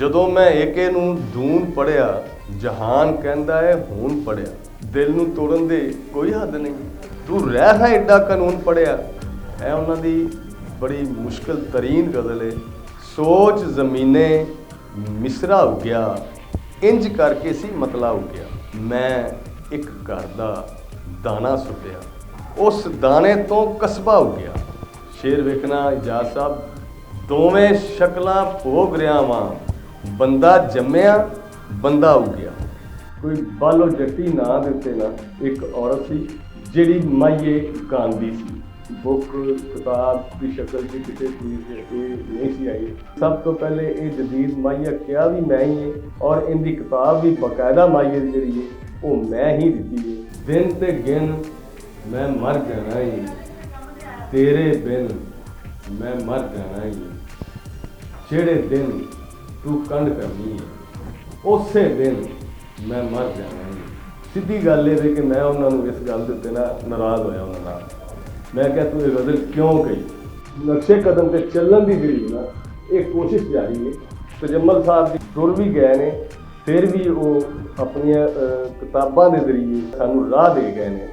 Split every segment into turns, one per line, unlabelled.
ਜਦੋਂ ਮੈਂ ਏਕੇ ਨੂੰ ਦੂਨ ਪੜਿਆ, ਜਹਾਨ ਕਹਿੰਦਾ ਏ ਹੁਣ ਪੜਿਆ। ਦਿਲ ਨੂੰ ਤੋੜਨ ਦੇ ਕੋਈ ਹੱਦ ਨਹੀਂ, ਤੂੰ ਰਹਿ ਹੈ ਏਡਾ ਕਾਨੂੰਨ ਪੜਿਆ। ਇਹ ਉਹਨਾਂ ਦੀ ਬੜੀ ਮੁਸ਼ਕਿਲ ਤਰੀਨ ਗਜ਼ਲ ਏ। ਸੋਚ ਜ਼ਮੀਨੇ ਮਿਸਰਾ ਉੱਗਿਆ, ਇੰਜ ਕਰਕੇ ਸੀ ਮਤਲਾ ਉੱਗਿਆ। ਮੈਂ ਇੱਕ ਘਰ ਦਾ ਦਾਣਾ ਸੁੱਟਿਆ, ਉਸ ਦਾਣੇ ਤੋਂ ਕਸਬਾ ਉੱਗਿਆ। ਸ਼ੇਰ ਵੇਖਣਾ ਇਜਾਜ਼ ਸਾਹਿਬ, ਦੋਵੇਂ ਸ਼ਕਲਾਂ ਭੋਗ ਰਿਹਾ ਵਾਂ, ਬੰਦਾ ਜੰਮਿਆ ਬੰਦਾ ਉੱਗਿਆ। ਕੋਈ ਬਾਲੋ ਜੱਟੀ ਨਾਂ ਦੇ ਉੱਤੇ ਨਾ ਇੱਕ ਔਰਤ ਸੀ ਜਿਹੜੀ ਮਾਈਏ ਗਾਉਂਦੀ ਸੀ। ਬੁੱਕ ਕਿਤਾਬ ਦੀ ਸ਼ਕਲ 'ਚ ਕਿਸੇ ਚੀਜ਼ ਇਹ ਨਹੀਂ ਸੀ ਆਈ। ਸਭ ਤੋਂ ਪਹਿਲੇ ਇਹ ਜਦੀਦ ਮਾਈਆ ਕਿਹਾ ਵੀ ਮੈਂ ਹੀ ਹੈ, ਔਰ ਇਹਦੀ ਕਿਤਾਬ ਵੀ ਬਾਕਾਇਦਾ ਮਾਈਏ ਦੀ ਜਿਹੜੀ ਹੈ ਉਹ ਮੈਂ ਹੀ ਦਿੱਤੀ ਹੈ। ਦਿਨ ਤੇ ਗਿਣ ਮੈਂ ਮਰ ਜਾਣਾ ਹੀ, ਤੇਰੇ ਬਿਨ ਮੈਂ ਮਰ ਜਾਣਾ ਹੀ। ਜਿਹੜੇ ਦਿਨ ਤੂੰ ਕੰਡ ਕਰਨੀ ਹੈ, ਉਸੇ ਦਿਨ ਮੈਂ ਮਰ ਜਾਣਾ ਹੀ। ਸਿੱਧੀ ਗੱਲ ਇਹ ਹੈ ਕਿ ਮੈਂ ਉਹਨਾਂ ਨੂੰ ਇਸ ਗੱਲ ਦੇ ਉੱਤੇ ਨਾਰਾਜ਼ ਹੋਇਆ ਉਹਨਾਂ ਨਾਲ। ਮੈਂ ਕਿਹਾ ਤੂੰ ਇਹ ਗਜ਼ਲ ਕਿਉਂ ਕਹੀ? ਨਕਸ਼ੇ ਕਦਮ ਤੇ ਚੱਲਣ ਦੀ ਜਿਹੜੀ ਨਾ ਇਹ ਕੋਸ਼ਿਸ਼ ਜਾਰੀ ਹੈ। ਤਜੱਮਲ ਸਾਹਿਬ ਜੀ ਟੁਰ ਵੀ ਗਏ ਨੇ, ਫਿਰ ਵੀ ਉਹ ਆਪਣੀਆਂ ਕਿਤਾਬਾਂ ਦੇ ਜ਼ਰੀਏ ਸਾਨੂੰ ਰਾਹ ਦੇ ਗਏ ਨੇ।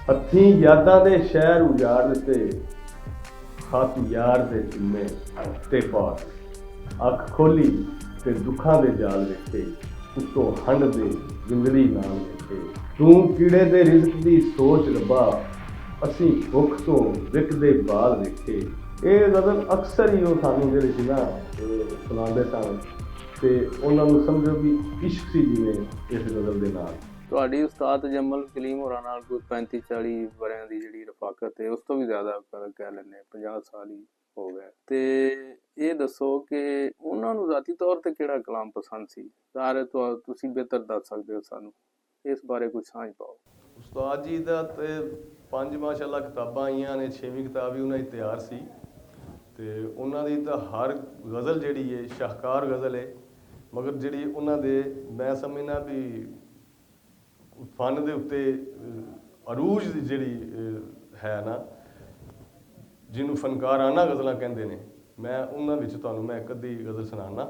ਹੱਥੀਂ ਯਾਦਾਂ ਦੇ ਸ਼ਹਿਰ ਉਜਾੜ ਦਿੱਤੇ, ਖਤ ਯਾਰ ਦੇ ਚੁੰਮੇ ਤੇ ਪਾਸ। ਅੱਖ ਖੋਲੀ ਤੇ ਦੁੱਖਾਂ ਦੇ ਜਾਲ ਵੇਖੇ, ਉੱਤੋਂ ਹੰਡ ਦੇ ਜ਼ਿੰਦਗੀ ਨਾਮ ਵੇਖੇ। ਤੂੰ ਕੀੜੇ ਦੇ ਰਿਜ਼ਕ ਦੀ ਸੋਚ ਲੱਭਾ, ਅਸੀਂ ਭੁੱਖ ਤੋਂ ਵਿਕਦੇ ਬਾਲ ਵੇਖੇ। ਇਹ ਗਜ਼ਲ ਅਕਸਰ ਹੀ ਉਹ ਸਾਨੂੰ ਜਿਹੜੇ ਸੀ ਨਾ ਸੁਣਾਉਂਦੇ ਸਨ, ਤੇ ਉਹਨਾਂ ਨੂੰ ਸਮਝੋ ਵੀ ਇਸ਼ਕ ਸੀ ਜਿਵੇਂ ਇਸ ਗਜ਼ਲ ਦੇ ਨਾਲ।
ਤੁਹਾਡੀ ਉਸਤਾਦ ਤਜੱਮਲ ਕਲੀਮ ਹੋਰਾਂ ਨਾਲ ਕੋਈ 35-40 ਵਰਿਆਂ ਦੀ ਜਿਹੜੀ ਰਫਾਕਤ ਹੈ, ਉਸ ਤੋਂ ਵੀ ਜ਼ਿਆਦਾ ਕਹਿ ਲੈਂਦੇ 50 ਸਾਲ ਹੀ ਹੋ ਗਏ। ਤੇ ਇਹ ਦੱਸੋ ਕਿ ਉਹਨਾਂ ਨੂੰ ਜ਼ਾਤੀ ਤੌਰ ਤੇ ਕਿਹੜਾ ਕਲਾਮ ਪਸੰਦ ਸੀ? ਸਾਰੇ ਤੁਸੀਂ ਬਿਹਤਰ ਦੱਸ ਸਕਦੇ ਹੋ ਸਾਨੂੰ, ਇਸ ਬਾਰੇ ਕੁਝ ਸਾਂਝ ਪਾਓ।
ਉਸਤਾਦ ਜੀ ਦਾ ਤੇ 5 ਮਾਸ਼ਾਅੱਲਾ ਕਿਤਾਬਾਂ ਆਈਆਂ ਨੇ, 6ਵੀਂ ਕਿਤਾਬ ਵੀ ਉਹਨਾਂ ਦੀ ਤਿਆਰ ਸੀ, ਤੇ ਉਹਨਾਂ ਦੀ ਤਾਂ ਹਰ ਗਜ਼ਲ ਜਿਹੜੀ ਹੈ ਸ਼ਾਹਕਾਰ ਗਜ਼ਲ ਹੈ। ਮਗਰ ਜਿਹੜੀ ਉਹਨਾਂ ਦੇ ਮੈਂ ਸਮਝਣਾ ਵੀ ਫਨ ਦੇ ਉੱਤੇ ਅਰੂਜ ਦੀ ਜਿਹੜੀ ਹੈ ਨਾ, ਜਿਹਨੂੰ ਫਨਕਾਰਾਨਾ ਗਜ਼ਲਾਂ ਕਹਿੰਦੇ ਨੇ, ਮੈਂ ਉਹਨਾਂ ਵਿੱਚ ਤੁਹਾਨੂੰ ਮੈਂ ਇੱਕ ਅੱਧੀ ਗਜ਼ਲ ਸੁਣਾਉਣਾ।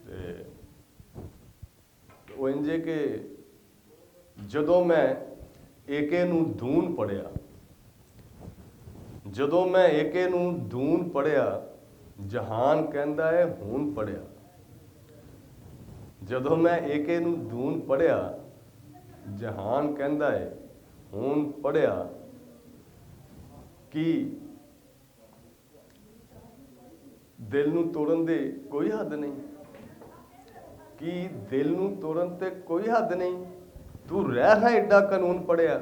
ਤੇ ਉਹ ਇੰਝ ਕਿ ਜਦੋਂ ਮੈਂ ਏਕੇ ਨੂੰ ਦੂਨ ਪੜਿਆ, ਜਦੋਂ ਮੈਂ ਏਕੇ ਨੂੰ ਦੂਨ ਪੜਿਆ, ਜਹਾਨ ਕਹਿੰਦਾ ਏ ਹੁਣ ਪੜਿਆ। ਜਦੋਂ ਮੈਂ ਏਕੇ ਨੂੰ ਦੂਨ ਪੜਿਆ, ਜਹਾਨ ਕਹਿੰਦਾ ਏ ਹੁਣ ਪੜਿਆ। ਕਿ ਦਿਲ ਨੂੰ ਤੋੜਨ ਦੇ ਕੋਈ ਹੱਦ ਨਹੀਂ, ਕਿ ਦਿਲ ਨੂੰ ਤੋੜਨ ਤੇ ਕੋਈ ਹੱਦ ਨਹੀਂ, ਤੂੰ ਰਹਿ ਹੈ ਏਡਾ ਕਾਨੂੰਨ ਪੜਿਆ।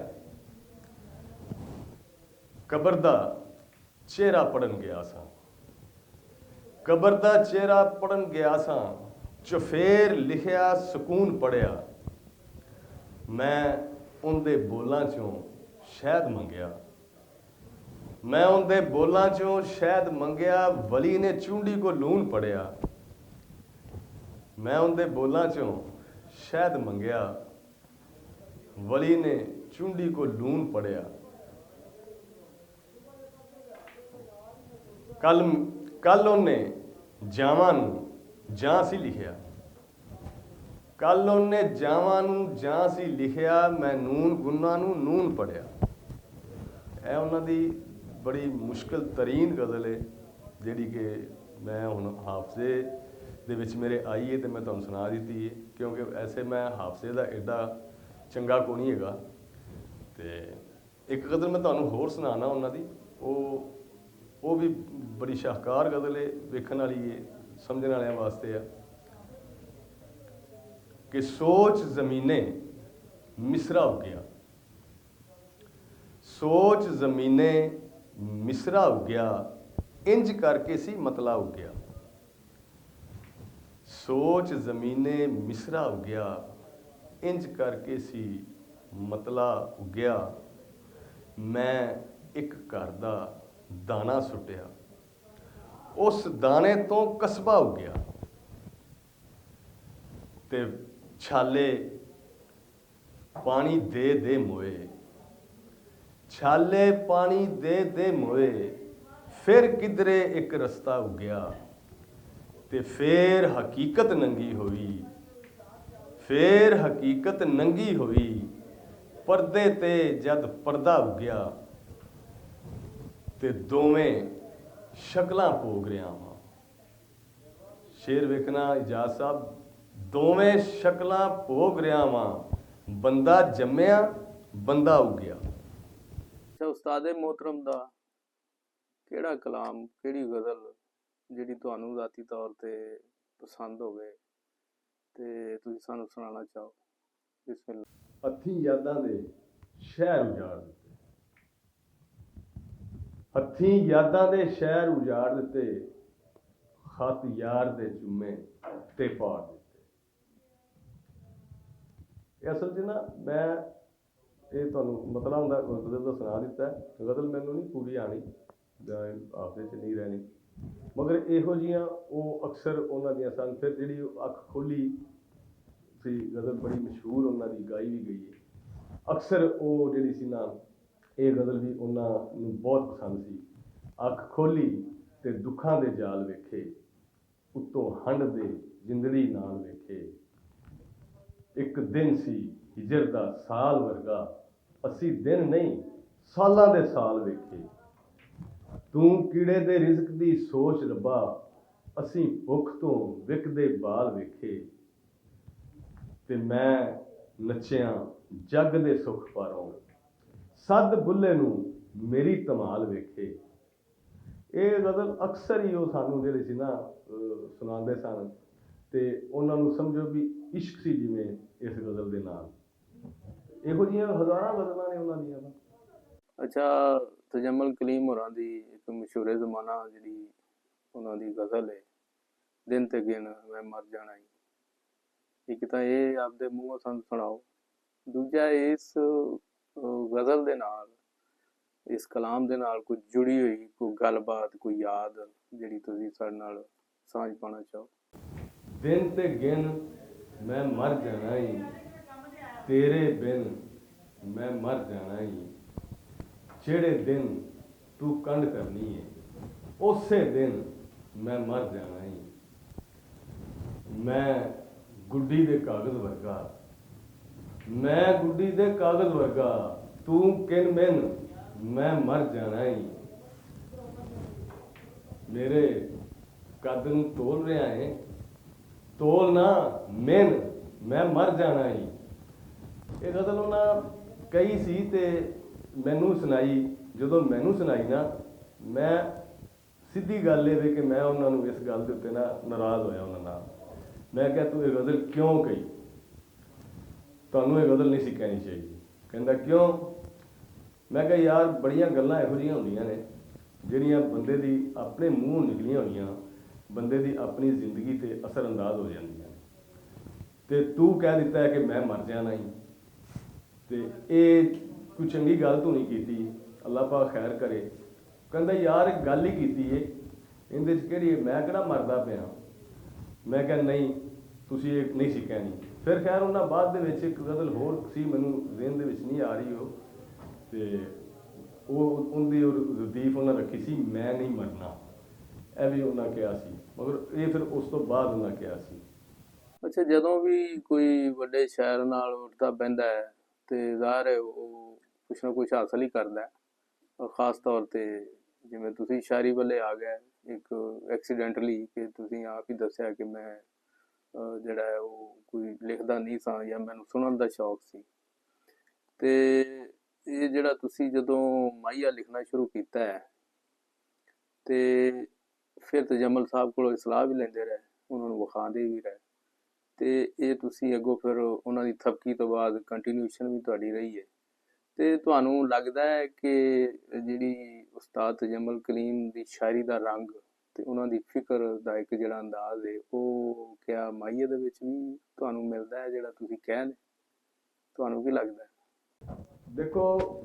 ਕਬਰ ਦਾ ਚਿਹਰਾ ਪੜਨ ਗਿਆ ਸਾਂ, ਕਬਰ ਦਾ ਚਿਹਰਾ ਪੜਨ ਗਿਆ ਸਾਂ, ਚੁਫੇਰ ਲਿਖਿਆ ਸਕੂਨ ਪੜਿਆ। ਮੈਂ ਉਹਦੇ ਬੋਲਾਂ ਚੋਂ ਸ਼ਹਿਦ ਮੰਗਿਆ, ਮੈਂ ਉਹਦੇ ਬੋਲਾਂ ਚੋਂ ਸ਼ਹਿਦ ਮੰਗਿਆ, ਵਲੀ ਨੇ ਚੂੰਡੀ ਕੋ ਲੂਣ ਪੜਿਆ। ਮੈਂ ਉਹਦੇ ਬੋਲਾਂ ਚੋਂ ਸ਼ਹਿਦ ਮੰਗਿਆ, ਵਲੀ ਨੇ ਚੂੰਡੀ ਕੋ ਲੂਣ ਪੜਿਆ। ਕੱਲ ਉਹਨੇ ਜਾਵਾਂ ਨੂੰ ਜਾਂ ਸੀ ਲਿਖਿਆ, ਕੱਲ ਉਹਨੇ ਜਾਵਾਂ ਨੂੰ ਜਾਂ ਸੀ ਲਿਖਿਆ, ਮੈਂ ਨੂਨ ਗੁੰਨਾ ਨੂੰ ਨੂਨ ਪੜਿਆ। ਇਹ ਉਹਨਾਂ ਦੀ ਬੜੀ ਮੁਸ਼ਕਿਲ ਤਰੀਨ ਗਜ਼ਲ ਹੈ, ਜਿਹੜੀ ਕਿ ਮੈਂ ਹੁਣ ਹਾਫਜ਼ੇ ਦੇ ਵਿੱਚ ਮੇਰੇ ਆਈ ਹੈ ਤੇ ਮੈਂ ਤੁਹਾਨੂੰ ਸੁਣਾ ਦਿੱਤੀ ਹੈ, ਕਿਉਂਕਿ ਐਸੇ ਮੈਂ ਹਾਫਜ਼ੇ ਦਾ ਐਡਾ ਚੰਗਾ ਕੋਈ ਨਹੀਂ ਹੈਗਾ। ਤੇ ਇੱਕ ਗਜ਼ਲ ਮੈਂ ਤੁਹਾਨੂੰ ਹੋਰ ਸੁਣਾਉਣਾ ਉਹਨਾਂ ਦੀ, ਉਹ ਵੀ ਬੜੀ ਸ਼ਾਹਕਾਰ ਗਜ਼ਲ ਹੈ, ਵੇਖਣ ਵਾਲੀ ਹੈ, ਸਮਝਣ ਵਾਲਿਆਂ ਵਾਸਤੇ ਆ। ਕਿ ਸੋਚ ਜ਼ਮੀਨੇ ਮਿਸਰਾ ਉੱਗਿਆ, ਸੋਚ ਜ਼ਮੀਨੇ ਮਿਸਰਾ ਉੱਗਿਆ, ਇੰਜ ਕਰਕੇ ਸੀ ਮਤਲਾ ਉੱਗਿਆ। ਸੋਚ ਜ਼ਮੀਨੇ ਮਿਸਰਾ ਉੱਗਿਆ, ਇੰਜ ਕਰਕੇ ਸੀ ਮਤਲਾ ਉੱਗਿਆ। ਮੈਂ ਇੱਕ ਘਰ ਦਾ ਦਾਣਾ ਸੁੱਟਿਆ, ਉਸ ਦਾਣੇ ਤੋਂ ਕਸਬਾ ਉੱਗਿਆ। ਤੇ ਛਾਲੇ ਪਾਣੀ ਦੇ ਦੇ ਮੋਏ, ਛਾਲੇ ਪਾਣੀ ਦੇ ਦੇ ਮੋਏ, ਫਿਰ ਕਿਧਰੇ ਇੱਕ ਰਸਤਾ ਉੱਗਿਆ। ਤੇ ਫੇਰ ਹਕੀਕਤ ਨੰਗੀ ਹੋਈ, ਫੇਰ ਹਕੀਕਤ ਨੰਗੀ ਹੋਈ, ਪਰਦੇ ਤੇ ਜਦ ਪਰਦਾ ਉੱਗਿਆ ਤੇ ਦੋਵੇਂ ਸ਼ਕਲਾਂ ਭੋਗ ਰਿਆਂ ਵਾਂ। ਸ਼ੇਰ ਵੇਖਣਾ ਇਜਾਜ਼ ਸਾਹਿਬ, ਦੋਵੇਂ ਸ਼ਕਲਾਂ ਭੋਗ ਰਿਆਂ ਵਾਂ, ਬੰਦਾ ਜੰਮਿਆ ਬੰਦਾ ਉੱਗਿਆ।
ਅੱਛਾ, ਉਸਤਾਦੇ ਮੋਹਤਰਮ ਦਾ ਕਿਹੜਾ ਕਲਾਮ, ਕਿਹੜੀ ਗਜ਼ਲ ਜਿਹੜੀ ਤੁਹਾਨੂੰ ذاتی ਤੌਰ ਤੇ ਪਸੰਦ ਹੋਵੇ ਤੇ ਤੁਸੀਂ ਸਾਨੂੰ ਸੁਣਾਉਣਾ ਚਾਹੋ? ਬਿਸਮਿਲ੍ਲਾ।
ਹੱਥੀਂ ਯਾਦਾਂ ਦੇ ਸ਼ਹਿਰ ਉਜਾੜ ਦਿੱਤੇ, ਹੱਥੀਂ ਯਾਦਾਂ ਦੇ ਸ਼ਹਿਰ ਉਜਾੜ ਦਿੱਤੇ, ਖਤ ਯਾਰ ਦੇ ਚੁੰਮੇ ਤੇ ਪਾੜ ਦਿੱਤੇ। ਇਹ ਅਸਲ 'ਚ ਨਾ ਮੈਂ ਇਹ ਤੁਹਾਨੂੰ ਮਤਲਬ ਹੁੰਦਾ ਗਜ਼ਲ ਦਾ ਸੁਣਾ ਦਿੱਤਾ। ਗਜ਼ਲ ਮੈਨੂੰ ਨਹੀਂ ਪੂਰੀ ਆਣੀ ਜਾਂ ਆਪਦੇ 'ਚ ਨਹੀਂ ਰਹਿਣੀ, ਮਗਰ ਇਹੋ ਜਿਹੀਆਂ ਉਹ ਅਕਸਰ ਉਹਨਾਂ ਦੀਆਂ ਸਨ। ਫਿਰ ਜਿਹੜੀ ਅੱਖ ਖੋਲੀ ਸੀ ਗਜ਼ਲ ਬੜੀ ਮਸ਼ਹੂਰ ਉਹਨਾਂ ਦੀ, ਗਾਈ ਵੀ ਗਈ ਹੈ ਅਕਸਰ। ਉਹ ਜਿਹੜੀ ਸੀ ਨਾ, ਇਹ ਗਜ਼ਲ ਵੀ ਉਹਨਾਂ ਨੂੰ ਬਹੁਤ ਪਸੰਦ ਸੀ। ਅੱਖ ਖੋਲੀ ਤੇ ਦੁੱਖਾਂ ਦੇ ਜਾਲ ਵੇਖੇ, ਉੱਤੋਂ ਹੰਡ ਦੇ ਜਿੰਦੜੀ ਨਾਲ ਵੇਖੇ। ਇੱਕ ਦਿਨ ਸੀ ਹਿਜਰ ਦਾ ਸਾਲ ਵਰਗਾ, ਅਸੀਂ ਦਿਨ ਨਹੀਂ ਸਾਲਾਂ ਦੇ ਸਾਲ ਵੇਖੇ। ਤੂੰ ਕੀੜੇ ਦੇ ਰਿਜ਼ਕ ਦੀ ਸੋਚ ਰੱਬਾ, ਅਸੀਂ ਭੁੱਖ ਤੋਂ ਵਿਕਦੇ ਬਾਲ ਵੇਖੇ। ਤੇ ਮੈਂ ਨੱਚਿਆ ਜੱਗ ਦੇ ਸੁੱਖ ਪਾਰੋਂ, ਸੱਦ ਬੁੱਲੇ ਨੂੰ ਮੇਰੀ ਧਮਾਲ ਵੇਖੇ। ਇਹ ਗਜ਼ਲ ਅਕਸਰ ਹੀ ਉਹ ਸਾਨੂੰ ਜਿਹੜੇ ਸੀ ਨਾ ਸੁਣਾਉਂਦੇ ਸਨ, ਤੇ ਉਹਨਾਂ ਨੂੰ ਸਮਝੋ ਵੀ ਇਸ਼ਕ ਸੀ ਜਿਵੇਂ ਇਸ ਗਜ਼ਲ ਦੇ ਨਾਲ। ਇਹੋ ਜਿਹੀਆਂ ਹਜ਼ਾਰਾਂ ਗਜ਼ਲਾਂ ਨੇ ਉਹਨਾਂ ਦੀਆਂ।
ਅੱਛਾ, ਤਜਮਲ ਕਲੀਮ ਹੋਰਾਂ ਦੀ ਇੱਕ ਮਸ਼ਹੂਰ ਜ਼ਮਾਨਾ ਜਿਹੜੀ ਉਹਨਾਂ ਦੀ ਗਜ਼ਲ ਹੈ, ਦਿਨ ਤੇ ਗਿਣ ਮੈਂ ਮਰ ਜਾਣਾ ਈ। ਇੱਕ ਤਾਂ ਇਹ ਆਪਦੇ ਮੂੰਹੋਂ ਸਾਨੂੰ ਸੁਣਾਓ, ਦੂਜਾ ਇਸ ਗਜ਼ਲ ਦੇ ਨਾਲ, ਇਸ ਕਲਾਮ ਦੇ ਨਾਲ ਕੋਈ ਜੁੜੀ ਹੋਈ ਕੋਈ ਗੱਲਬਾਤ, ਕੋਈ ਯਾਦ ਜਿਹੜੀ ਤੁਸੀਂ ਸਾਡੇ ਨਾਲ ਸਾਂਝ ਪਾਉਣਾ ਚਾਹੋ।
ਦਿਨ ਤੇ ਗਿਣ ਮੈਂ ਮਰ ਜਾਣਾ ਈ, ਤੇਰੇ ਬਿਨ ਮੈਂ ਮਰ ਜਾਣਾ ਈ। ਜਿਹੜੇ ਦਿਨ ਤੂੰ ਕੰਡ ਕਰਨੀ ਏ, ਉਸੇ ਦਿਨ ਮੈਂ ਮਰ ਜਾਣਾ ਈ। ਮੈਂ ਗੁੱਡੀ ਦੇ ਕਾਗਜ਼ ਵਰਗਾ, ਮੈਂ ਗੁੱਡੀ ਦੇ ਕਾਗਜ਼ ਵਰਗਾ, ਤੂੰ ਕਿਨ ਮਿਨ ਮੈਂ ਮਰ ਜਾਣਾ ਈ। ਮੇਰੇ ਕੱਦ ਨੂੰ ਤੋਲ ਰਿਹਾ ਏ, ਤੋਲ ਨਾ ਮਿਨ ਮੈਂ ਮਰ ਜਾਣਾ ਈ। ਇਹ ਗਜ਼ਲ ਉਹਨਾਂ ਕਹੀ ਸੀ ਤੇ ਮੈਨੂੰ ਸੁਣਾਈ। ਜਦੋਂ ਮੈਨੂੰ ਸੁਣਾਈ ਨਾ, ਮੈਂ ਸਿੱਧੀ ਗੱਲ ਇਹ ਵੇ ਕਿ ਮੈਂ ਉਹਨਾਂ ਨੂੰ ਇਸ ਗੱਲ ਦੇ ਉੱਤੇ ਨਾ ਨਾਰਾਜ਼ ਹੋਇਆ ਉਹਨਾਂ ਨਾਲ। ਮੈਂ ਕਿਹਾ ਤੂੰ ਇਹ ਗਜ਼ਲ ਕਿਉਂ ਕਹੀ, ਤੁਹਾਨੂੰ ਇਹ ਗਜ਼ਲ ਨਹੀਂ ਸੀ ਕਹਿਣੀ ਚਾਹੀਦੀ। ਕਹਿੰਦਾ ਕਿਉਂ? ਮੈਂ ਕਿਹਾ ਯਾਰ ਬੜੀਆਂ ਗੱਲਾਂ ਇਹੋ ਜਿਹੀਆਂ ਹੁੰਦੀਆਂ ਨੇ ਜਿਹੜੀਆਂ ਬੰਦੇ ਦੀ ਆਪਣੇ ਮੂੰਹ ਨਿਕਲੀਆਂ ਹੋਈਆਂ, ਬੰਦੇ ਦੀ ਆਪਣੀ ਜ਼ਿੰਦਗੀ 'ਤੇ ਅਸਰ ਅੰਦਾਜ਼ ਹੋ ਜਾਂਦੀਆਂ ਨੇ। ਅਤੇ ਤੂੰ ਕਹਿ ਦਿੱਤਾ ਹੈ ਕਿ ਮੈਂ ਮਰ ਜਾਣਾ ਹੀ, ਅਤੇ ਇਹ ਕੋਈ ਚੰਗੀ ਗੱਲ ਤੂੰ ਨਹੀਂ ਕੀਤੀ, ਅੱਲਾਹ ਪਾਕ ਖੈਰ ਕਰੇ। ਕਹਿੰਦਾ ਯਾਰ ਇੱਕ ਗੱਲ ਹੀ ਕੀਤੀ ਏ, ਇਹਦੇ 'ਚ ਕਿਹੜੀ, ਮੈਂ ਕਿਹੜਾ ਮਰਦਾ ਪਿਆ। ਮੈਂ ਕਿਹਾ ਨਹੀਂ, ਤੁਸੀਂ ਇਹ ਨਹੀਂ ਸੀ ਕਹਿਣੀ। ਫਿਰ ਖੈਰ ਉਹਨਾਂ ਬਾਅਦ ਦੇ ਵਿੱਚ ਇੱਕ ਗਜ਼ਲ ਹੋਰ ਸੀ, ਮੈਨੂੰ ਜ਼ਿਹਨ ਦੇ ਵਿੱਚ ਨਹੀਂ ਆ ਰਹੀ ਉਹ, ਅਤੇ ਉਹਦੀ ਰਦੀਫ ਉਹਨਾਂ ਰੱਖੀ ਸੀ, ਮੈਂ ਨਹੀਂ ਮਰਨਾ। ਇਹ ਵੀ ਉਹਨਾਂ ਕਿਹਾ ਸੀ, ਮਗਰ ਇਹ ਫਿਰ ਉਸ ਤੋਂ ਬਾਅਦ ਉਹਨਾਂ ਕਿਹਾ ਸੀ।
ਅੱਛਾ, ਜਦੋਂ ਵੀ ਕੋਈ ਵੱਡੇ ਸ਼ਾਇਰ ਨਾਲ ਉੱਠਦਾ ਬਹਿੰਦਾ ਹੈ ਤੇ ਜ਼ਾਹਿਰ ਹੈ ਉਹ ਕੁਛ ਨਾ ਕੁਛ ਹਾਸਲ ਹੀ ਕਰਦਾ ਹੈ। ਔਰ ਖ਼ਾਸ ਤੌਰ 'ਤੇ ਜਿਵੇਂ ਤੁਸੀਂ ਸ਼ਾਇਰੀ ਵੱਲੇ ਆ ਗਏ ਇੱਕ ਐਕਸੀਡੈਂਟਲੀ, ਕਿ ਤੁਸੀਂ ਆਪ ਹੀ ਦੱਸਿਆ ਕਿ ਮੈਂ ਜਿਹੜਾ ਹੈ ਉਹ ਕੋਈ ਲਿਖਦਾ ਨਹੀਂ ਸਾਂ ਜਾਂ ਮੈਨੂੰ ਸੁਣਨ ਦਾ ਸ਼ੌਕ ਸੀ। ਅਤੇ ਇਹ ਜਿਹੜਾ ਤੁਸੀਂ ਜਦੋਂ ਮਾਹੀਆ ਲਿਖਣਾ ਸ਼ੁਰੂ ਕੀਤਾ ਹੈ ਅਤੇ ਫਿਰ ਤਜਮਲ ਸਾਹਿਬ ਕੋਲੋਂ ਸਲਾਹ ਵੀ ਲੈਂਦੇ ਰਹੇ, ਉਹਨਾਂ ਨੂੰ ਵਿਖਾਉਂਦੇ ਵੀ ਰਹੇ, ਅਤੇ ਇਹ ਤੁਸੀਂ ਅੱਗੋਂ ਫਿਰ ਉਹਨਾਂ ਦੀ ਥਪਕੀ ਤੋਂ ਬਾਅਦ ਕੰਟੀਨਿਊਸ਼ਨ ਵੀ ਤੁਹਾਡੀ ਰਹੀ ਹੈ। ਅਤੇ ਤੁਹਾਨੂੰ ਲੱਗਦਾ ਹੈ ਕਿ ਜਿਹੜੀ ਉਸਤਾਦ ਤਜਮਲ ਕਲੀਮ ਦੀ ਸ਼ਾਇਰੀ ਦਾ ਰੰਗ ਅਤੇ ਉਹਨਾਂ ਦੀ ਫਿਕਰ ਦਾ ਇੱਕ ਜਿਹੜਾ ਅੰਦਾਜ਼ ਹੈ, ਉਹ ਕਿਆ ਮਾਹੀਏ ਦੇ ਵਿੱਚ ਵੀ ਤੁਹਾਨੂੰ ਮਿਲਦਾ ਹੈ ਜਿਹੜਾ ਤੁਸੀਂ ਕਹਿੰਦੇ? ਤੁਹਾਨੂੰ ਕੀ ਲੱਗਦਾ?
ਦੇਖੋ,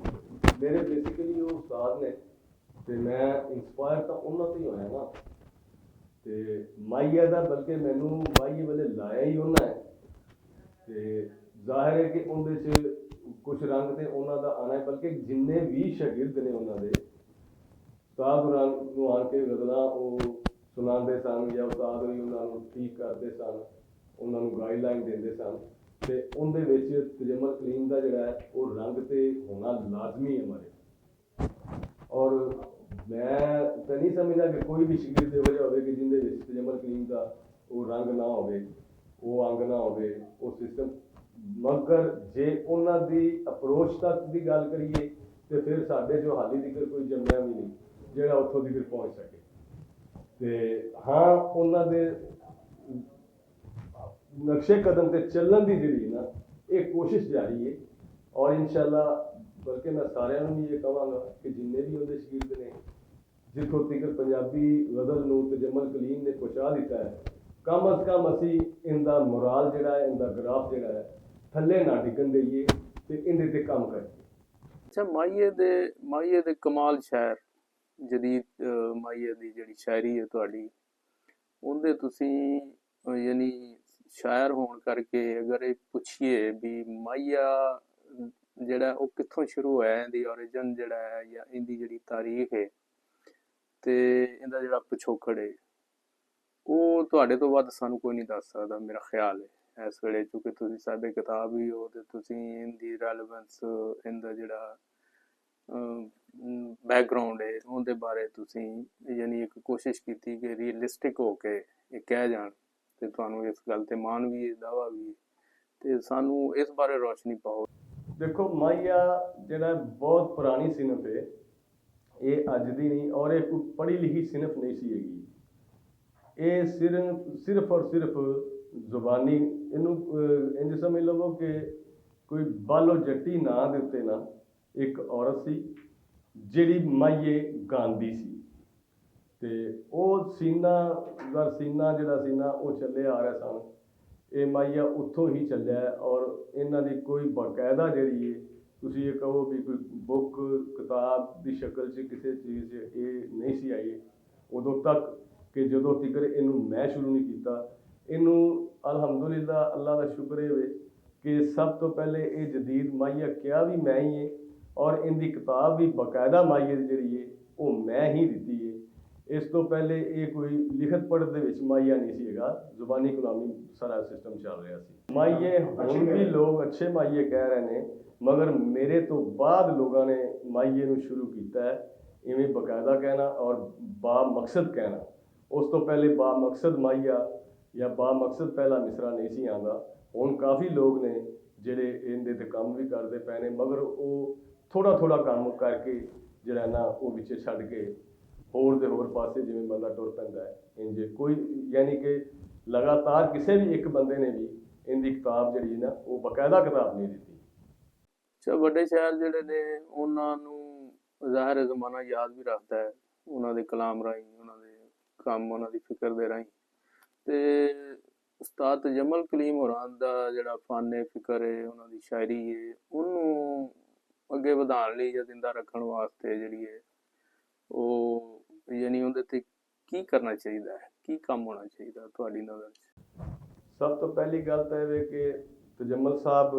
ਮੇਰੇ ਬੇਸਿਕਲੀ ਉਹ ਉਸਤਾਦ ਨੇ ਅਤੇ ਮੈਂ ਇੰਸਪਾਇਰ ਤਾਂ ਉਹਨਾਂ ਤੋਂ ਹੀ ਹੋਇਆ ਨਾ। ਅਤੇ ਮਾਹੀਏ ਦਾ ਬਲਕਿ ਮੈਨੂੰ ਮਾਹੀਏ ਵੇਲੇ ਲਾਇਆ ਹੀ ਉਹਨਾਂ ਹੈ, ਅਤੇ ਜ਼ਾਹਿਰ ਹੈ ਕਿ ਉਹਦੇ 'ਚ ਕੁਛ ਰੰਗ ਤਾਂ ਉਹਨਾਂ ਦਾ ਆਉਣਾ ਹੈ। ਬਲਕਿ ਜਿੰਨੇ ਵੀ ਸ਼ਾਗਿਰਦ ਨੇ ਉਹਨਾਂ ਦੇ ਉਸਤਾਦ ਨੂੰ ਆਣ ਕੇ ਗਜ਼ਲਾਂ ਉਹ ਸੁਣਾਉਂਦੇ ਸਨ ਜਾਂ ਉਸਤਾਦ ਵੀ ਉਹਨਾਂ ਨੂੰ ਠੀਕ ਕਰਦੇ ਸਨ, ਉਹਨਾਂ ਨੂੰ ਗਾਈਡਲਾਈਨ ਦਿੰਦੇ ਸਨ। ਤੇ ਉਹਦੇ ਵਿੱਚ ਤਜਮਲ ਕਲੀਮ ਦਾ ਜਿਹੜਾ ਹੈ ਉਹ ਰੰਗ ਤੇ ਹੋਣਾ ਲਾਜ਼ਮੀ ਹੈ ਹਮਾਰੇ। ਔਰ ਮੈਂ ਤਾਂ ਨਹੀਂ ਸਮਝਦਾ ਕਿ ਕੋਈ ਵੀ ਸ਼ਾਗਿਰਦ ਇਹੋ ਜਿਹਾ ਹੋਵੇ ਕਿ ਜਿਹਦੇ ਵਿੱਚ ਤਜਮਲ ਕਲੀਮ ਦਾ ਉਹ ਰੰਗ ਨਾ ਹੋਵੇ, ਉਹ ਅੰਗ ਨਾ ਹੋਵੇ, ਉਹ ਸਿਸਟਮ। ਮਗਰ ਜੇ ਉਹਨਾਂ ਦੀ ਅਪਰੋਚ ਤੱਕ ਦੀ ਗੱਲ ਕਰੀਏ ਤੇ ਫਿਰ ਸਾਡੇ ਜੋ ਹਾਲੀ ਤੱਕ ਕੋਈ ਜੰਮਿਆ ਵੀ ਨਹੀਂ ਜਿਹੜਾ ਉੱਥੋਂ ਦੀ ਪਹੁੰਚ ਸਕੇ। ਤੇ ਹਾਂ, ਉਹਨਾਂ ਦੇ ਨਕਸ਼ੇ ਕਦਮ ਤੇ ਚੱਲਣ ਦੀ ਜਿਹੜੀ ਨਾ ਇਹ ਕੋਸ਼ਿਸ਼ ਜਾਰੀ ਹੈ। ਔਰ ਇਨਸ਼ਾਅੱਲਾ ਬਲਕਿ ਮੈਂ ਸਾਰਿਆਂ ਨੂੰ ਵੀ ਇਹ ਕਹਾਂਗਾ ਕਿ ਜਿੰਨੇ ਵੀ ਉਹਦੇ ਸ਼ਾਗਿਰਦ ਨੇ, ਜਿੱਥੋਂ ਤੱਕ ਪੰਜਾਬੀ ਗਜ਼ਲ ਨੂੰ ਤਜਮਲ ਕਲੀਮ ਨੇ ਪਹੁੰਚਾ ਦਿੱਤਾ ਹੈ, ਕਮ ਅਜ਼ ਕਮ ਅਸੀਂ ਇਹਦਾ ਮੋਰਾਲ ਜਿਹੜਾ ਹੈ, ਇਹਦਾ ਗ੍ਰਾਫ ਜਿਹੜਾ ਹੈ ਥੱਲੇ ਨਾ ਡਿੱਗਣ ਦੇਈਏ ਤੇ ਇਹਦੇ ਤੇ ਕੰਮ ਕਰੀਏ।
ਅੱਛਾ, ਮਾਹੀਏ ਦੇ ਕਮਾਲ ਸ਼ਾਇਰ ਜਦੀਦ ਮਾਹੀਏ ਦੀ ਜਿਹੜੀ ਸ਼ਾਇਰੀ ਹੈ ਤੁਹਾਡੀ, ਉਹਦੇ ਤੁਸੀਂ ਯਾਨੀ ਸ਼ਾਇਰ ਹੋਣ ਕਰਕੇ ਅਗਰ ਇਹ ਪੁੱਛੀਏ ਵੀ ਮਾਹੀਆ ਜਿਹੜਾ ਉਹ ਕਿੱਥੋਂ ਸ਼ੁਰੂ ਹੋਇਆ, ਇਹਦੀ origin ਜਿਹੜਾ ਹੈ ਜਾਂ ਇਹਦੀ ਜਿਹੜੀ ਤਾਰੀਖ ਹੈ ਤੇ ਇਹਦਾ ਜਿਹੜਾ ਪਿਛੋਕੜ ਹੈ, ਉਹ ਤੁਹਾਡੇ ਤੋਂ ਵੱਧ ਸਾਨੂੰ ਕੋਈ ਨਹੀਂ ਦੱਸ ਸਕਦਾ ਮੇਰਾ ਖਿਆਲ ਹੈ ਇਸ ਵੇਲੇ, ਕਿਉਂਕਿ ਤੁਸੀਂ ਸਾਡੇ ਕਿਤਾਬ ਵੀ ਹੋ ਤੇ ਤੁਸੀਂ ਇਹਦੀ ਰੈਲੇਵੈਂਸ, ਇਹਦਾ ਜਿਹੜਾ ਬੈਕਗਰਾਉਂਡ ਹੈ ਉਹਦੇ ਬਾਰੇ ਤੁਸੀਂ ਯਾਨੀ ਇੱਕ ਕੋਸ਼ਿਸ਼ ਕੀਤੀ ਕਿ ਰੀਅਲਿਸਟਿਕ ਹੋ ਕੇ ਇਹ ਕਹਿ ਜਾਣ, ਤੇ ਤੁਹਾਨੂੰ ਇਸ ਗੱਲ ਤੇ ਮਾਣ ਵੀ ਹੈ, ਦਾਵਾ ਵੀ ਹੈ, ਤੇ ਸਾਨੂੰ ਇਸ ਬਾਰੇ ਰੋਸ਼ਨੀ ਪਾਓ।
ਦੇਖੋ, ਮਾਹੀਆ ਜਿਹੜਾ ਬਹੁਤ ਪੁਰਾਣੀ ਸਿਨਫ ਹੈ, ਇਹ ਅੱਜ ਦੀ ਨਹੀਂ ਔਰ ਇਹ ਕੋਈ ਪੜ੍ਹੀ ਲਿਖੀ ਸਿਨਫ ਨਹੀਂ ਸੀ ਹੈਗੀ। ਇਹ ਸਿਰਫ ਔਰ ਸਿਰਫ ਜ਼ੁਬਾਨੀ, ਇਹਨੂੰ ਇੰਝ ਸਮਝ ਲਵੋ ਕਿ ਕੋਈ ਬਾਲੋ ਜੱਟੀ ਨਾਂ ਦੇ ਉੱਤੇ ਨਾ ਇੱਕ ਔਰਤ ਸੀ ਜਿਹੜੀ ਮਾਹੀਏ ਗਾਉਂਦੀ ਸੀ, ਤੇ ਉਹ ਸੀਨਾ ਦਰ ਸੀਨਾ ਜਿਹੜਾ ਸੀ ਨਾ ਉਹ ਚੱਲੇ ਆ ਰਿਹਾ ਸਨ। ਇਹ ਮਾਹੀਆ ਉੱਥੋਂ ਹੀ ਚੱਲਿਆ ਔਰ ਇਹਨਾਂ ਦੀ ਕੋਈ ਬਾਕਾਇਦਾ ਜਿਹੜੀ ਹੈ, ਤੁਸੀਂ ਇਹ ਕਹੋ ਵੀ ਕੋਈ ਬੁੱਕ ਕਿਤਾਬ ਦੀ ਸ਼ਕਲ 'ਚ ਕਿਸੇ ਚੀਜ਼ 'ਚ ਇਹ ਨਹੀਂ ਸੀ ਆਈ ਉਦੋਂ ਤੱਕ ਕਿ ਜਦੋਂ ਤੱਕ ਇਹਨੂੰ ਮੈਂ ਸ਼ੁਰੂ ਨਹੀਂ ਕੀਤਾ। ਇਹਨੂੰ ਅਲਹਮਦੁਲਿਲਾ, ਅੱਲਾ ਦਾ ਸ਼ੁਕਰ ਹੈ ਕਿ ਸਭ ਤੋਂ ਪਹਿਲੇ ਇਹ ਜਦੀਦ ਮਾਹੀਆ ਕਿਹਾ ਵੀ ਮੈਂ ਹੀ ਹੈ ਔਰ ਇਹਦੀ ਕਿਤਾਬ ਵੀ ਬਾਕਾਇਦਾ ਮਾਹੀਏ ਦੀ ਜਿਹੜੀ ਹੈ ਉਹ ਮੈਂ ਹੀ ਦਿੱਤੀ ਹੈ। ਇਸ ਤੋਂ ਪਹਿਲੇ ਇਹ ਕੋਈ ਲਿਖਤ ਪੜ੍ਹਤ ਦੇ ਵਿੱਚ ਮਾਹੀਆ ਨਹੀਂ ਸੀ ਹੈਗਾ, ਜ਼ੁਬਾਨੀ ਕਲਾਮੀ ਸਾਰਾ ਸਿਸਟਮ ਚੱਲ ਰਿਹਾ ਸੀ। ਮਾਹੀਏ ਹੁਣ ਵੀ ਲੋਕ ਅੱਛੇ ਮਾਹੀਏ ਕਹਿ ਰਹੇ ਨੇ, ਮਗਰ ਮੇਰੇ ਤੋਂ ਬਾਅਦ ਲੋਕਾਂ ਨੇ ਮਾਹੀਏ ਨੂੰ ਸ਼ੁਰੂ ਕੀਤਾ ਹੈ ਇਵੇਂ ਬਾਕਾਇਦਾ ਕਹਿਣਾ ਔਰ ਬਾ ਮਕਸਦ ਕਹਿਣਾ। ਉਸ ਤੋਂ ਪਹਿਲੇ ਬਾ ਮਕਸਦ ਮਾਹੀਆ ਜਾਂ ਬਾ ਮਕਸਦ ਪਹਿਲਾ ਮਿਸਰਾ ਨਹੀਂ ਸੀ ਆਉਂਦਾ। ਹੁਣ ਕਾਫੀ ਲੋਕ ਨੇ ਜਿਹੜੇ ਇਹਦੇ ਤੇ ਕੰਮ ਵੀ ਕਰਦੇ ਪਏ ਨੇ, ਮਗਰ ਉਹ ਥੋੜਾ ਕੰਮ ਕਰਕੇ ਜਿਹੜਾ ਨਾ ਉਹ ਵਿੱਚ ਛੱਡ ਕੇ ਹੋਰ ਦੇ ਹੋਰ ਪਾਸੇ ਜਿਵੇਂ ਬੰਦਾ ਟੁਰ ਪੈਂਦਾ ਹੈ, ਇੰਝ ਕੋਈ ਯਾਨੀ ਕਿ ਲਗਾਤਾਰ ਕਿਸੇ ਵੀ ਇੱਕ ਬੰਦੇ ਨੇ ਵੀ ਇਹਦੀ ਕਿਤਾਬ ਜਿਹੜੀ ਨਾ ਉਹ ਬਾਕਾਇਦਾ ਕਿਤਾਬ ਨਹੀਂ ਦਿੱਤੀ।
ਅੱਛਾ, ਵੱਡੇ ਸ਼ਾਇਰ ਜਿਹੜੇ ਨੇ ਉਹਨਾਂ ਨੂੰ ਜ਼ਾਹਿਰ ਜ਼ਮਾਨਾ ਯਾਦ ਵੀ ਰੱਖਦਾ ਹੈ, ਉਹਨਾਂ ਦੇ ਕਲਾਮ ਰਾਹੀਂ, ਉਹਨਾਂ ਦੇ ਕੰਮ, ਉਹਨਾਂ ਦੀ ਫਿਕਰ ਦੇ ਰਾਹੀਂ। ਤੇ ਉਸਤਾਦ ਤਜਮਲ ਕਲੀਮ ਹੋਰਾਂ ਦਾ ਜਿਹੜਾ ਫਨ ਫਿਕਰ ਹੈ, ਉਹਨਾਂ ਦੀ ਸ਼ਾਇਰੀ ਹੈ, ਉਹਨੂੰ ਅੱਗੇ ਵਧਾਉਣ ਲਈ ਜਾਂ ਜ਼ਿੰਦਾ ਰੱਖਣ ਵਾਸਤੇ ਜਿਹੜੀ ਹੈ ਉਹ ਯਾਨੀ ਉਹਦੇ ਤੇ ਕੀ ਕਰਨਾ ਚਾਹੀਦਾ ਹੈ, ਕੀ ਕੰਮ ਹੋਣਾ ਚਾਹੀਦਾ ਤੁਹਾਡੀ ਨਜ਼ਰ 'ਚ?
ਸਭ ਤੋਂ ਪਹਿਲੀ ਗੱਲ ਤਾਂ ਇਹ ਹੈ ਕਿ ਤਜਮਲ ਸਾਹਿਬ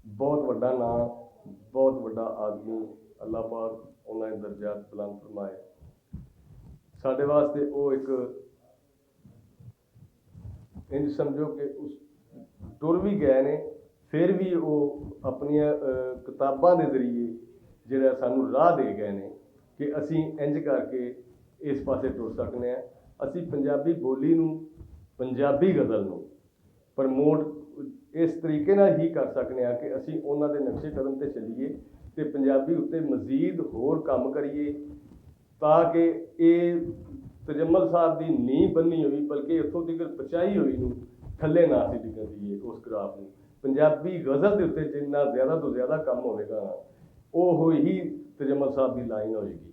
ਬਹੁਤ ਵੱਡਾ ਨਾਂ, ਬਹੁਤ ਵੱਡਾ ਆਦਮੀ, ਅੱਲਾਹ ਪਾਕ ਉਹਨਾਂ ਦੇ ਦਰਜਾਤ ਬੁਲੰਦ ਫਰਮਾਏ। ਸਾਡੇ ਵਾਸਤੇ ਉਹ ਇੱਕ ਇੰਝ ਸਮਝੋ ਕਿ ਉਸ ਟੁਰ ਵੀ ਗਏ ਨੇ, ਫਿਰ ਵੀ ਉਹ ਆਪਣੀਆਂ ਕਿਤਾਬਾਂ ਦੇ ਜ਼ਰੀਏ ਜਿਹੜਾ ਸਾਨੂੰ ਰਾਹ ਦੇ ਗਏ ਨੇ ਕਿ ਅਸੀਂ ਇੰਝ ਕਰਕੇ ਇਸ ਪਾਸੇ ਟੁਰ ਸਕਦੇ ਹਾਂ। ਅਸੀਂ ਪੰਜਾਬੀ ਬੋਲੀ ਨੂੰ, ਪੰਜਾਬੀ ਗਜ਼ਲ ਨੂੰ ਪ੍ਰਮੋਟ ਇਸ ਤਰੀਕੇ ਨਾਲ ਹੀ ਕਰ ਸਕਦੇ ਹਾਂ ਕਿ ਅਸੀਂ ਉਹਨਾਂ ਦੇ ਨਕਸ਼ੇ ਕਦਮ 'ਤੇ ਚੱਲੀਏ ਅਤੇ ਪੰਜਾਬੀ ਉੱਤੇ ਮਜ਼ੀਦ ਹੋਰ ਕੰਮ ਕਰੀਏ ਤਾਂ ਕਿ ਇਹ ਤਜਮਲ ਸਾਹਿਬ ਦੀ ਨੀਂਹ ਬੰਨੀ ਹੋਈ ਬਲਕਿ ਇੱਥੋਂ ਤੱਕ ਪਹੁੰਚਾਈ ਹੋਈ ਨੂੰ ਥੱਲੇ ਨਾ ਅਸੀਂ ਡਿੱਗਣ ਦਈਏ। ਉਸ ਗ੍ਰਾਫ ਨੂੰ ਪੰਜਾਬੀ ਗਜ਼ਲ ਦੇ ਉੱਤੇ ਜਿੰਨਾ ਜ਼ਿਆਦਾ ਤੋਂ ਜ਼ਿਆਦਾ ਕੰਮ ਹੋਵੇਗਾ ਉਹ ਹੀ ਤਜਮਲ ਸਾਹਿਬ ਦੀ ਲਾਈਨ ਹੋਏਗੀ।